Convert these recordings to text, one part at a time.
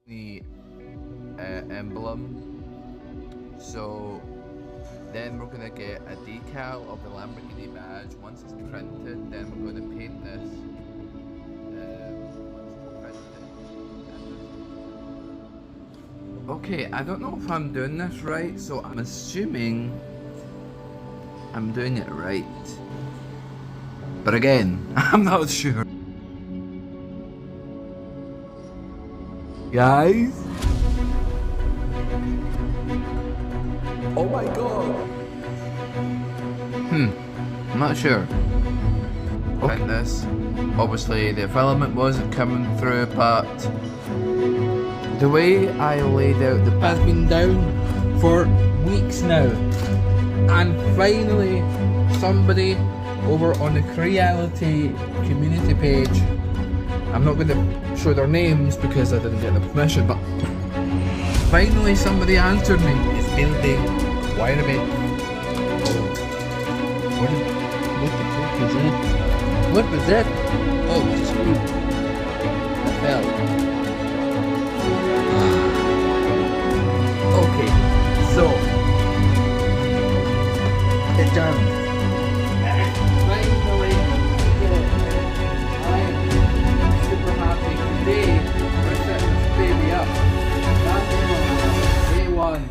the emblem. So then we're gonna get a decal of the Lamborghini badge. Once it's printed, then we're gonna paint this. Once it's printed. Okay, I don't know if I'm doing this right, so I'm assuming I'm doing it right. But again, I'm not sure. Guys? Oh my god! I'm not sure. Okay. This, obviously the filament wasn't coming through, but the way I laid out the has been down for weeks now. And finally, somebody over on the Creality community page, I'm not going to show their names because I didn't get the permission, but finally somebody answered me. It's building. Why a bit? What the fuck is it? What was that? Oh, just poop. I fell. Okay, so it's done. Finally, I'm super happy today. We're setting this baby up. That's day one.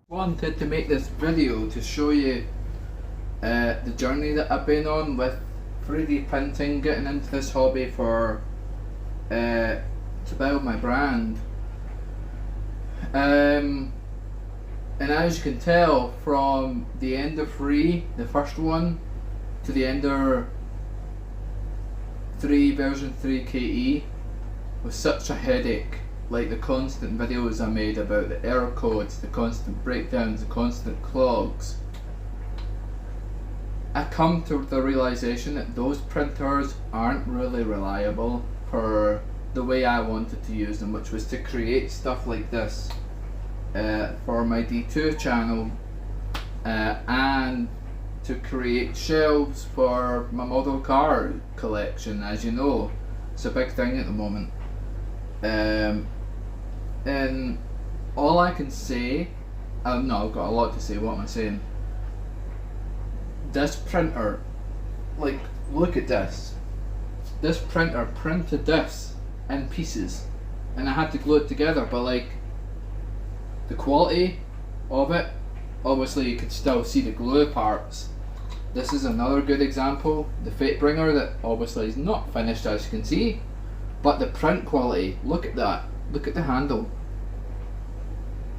Wanted to make this video to show you the journey that I've been on with 3D printing, getting into this hobby for to build my brand. And as you can tell from the Ender 3, the first one, to the Ender 3 version 3 KE was such a headache. Like the constant videos I made about the error codes, the constant breakdowns, the constant clogs. I come to the realization that those printers aren't really reliable for the way I wanted to use them, which was to create stuff like this for my D2 channel and to create shelves for my model car collection. As you know, it's a big thing at the moment. And all I can say, no, I've got a lot to say. What am I saying? This printer, like, look at this. This printer printed this in pieces, and I had to glue it together. But like, the quality of it, obviously you could still see the glue parts. This is another good example. The Fatebringer that obviously is not finished, as you can see, but the print quality. Look at that. Look at the handle.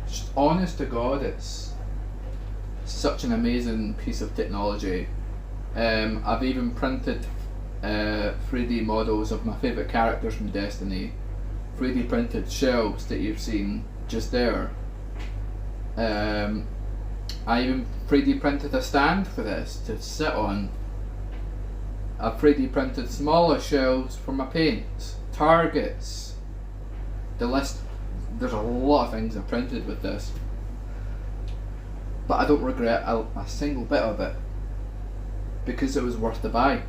Just honest to God, it's such an amazing piece of technology. I've even printed 3D models of my favourite characters from Destiny. 3D printed shelves that you've seen just there. I even 3D printed a stand for this to sit on. I've 3D printed smaller shelves for my paints, targets. The list, there's a lot of things I printed with this, but I don't regret a single bit of it because it was worth the buy.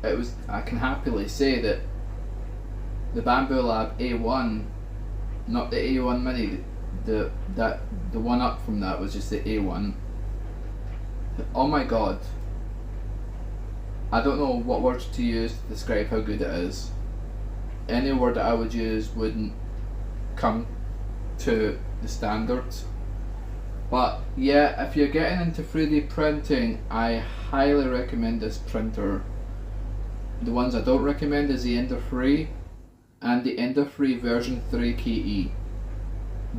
It was. I can happily say that the Bamboo Lab A1, not the A1 Mini, the one up from that was just the A1. Oh my god! I don't know what words to use to describe how good it is. Any word that I would use wouldn't come to the standards. But yeah, if you're getting into 3D printing, I highly recommend this printer. The ones I don't recommend is the Ender 3 and the Ender 3 version 3 KE.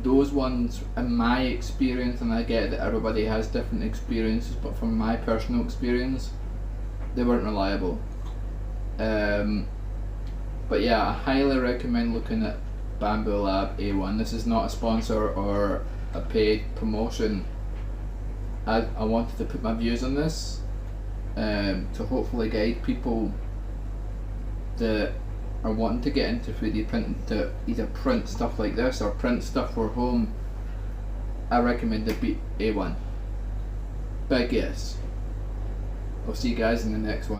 those ones, in my experience, and I get that everybody has different experiences, but from my personal experience, they weren't reliable. But yeah, I highly recommend looking at Bamboo Lab A1. This is not a sponsor or a paid promotion. I wanted to put my views on this to hopefully guide people that are wanting to get into 3D printing to either print stuff like this or print stuff for home. I recommend the A1. Big yes. I'll see you guys in the next one.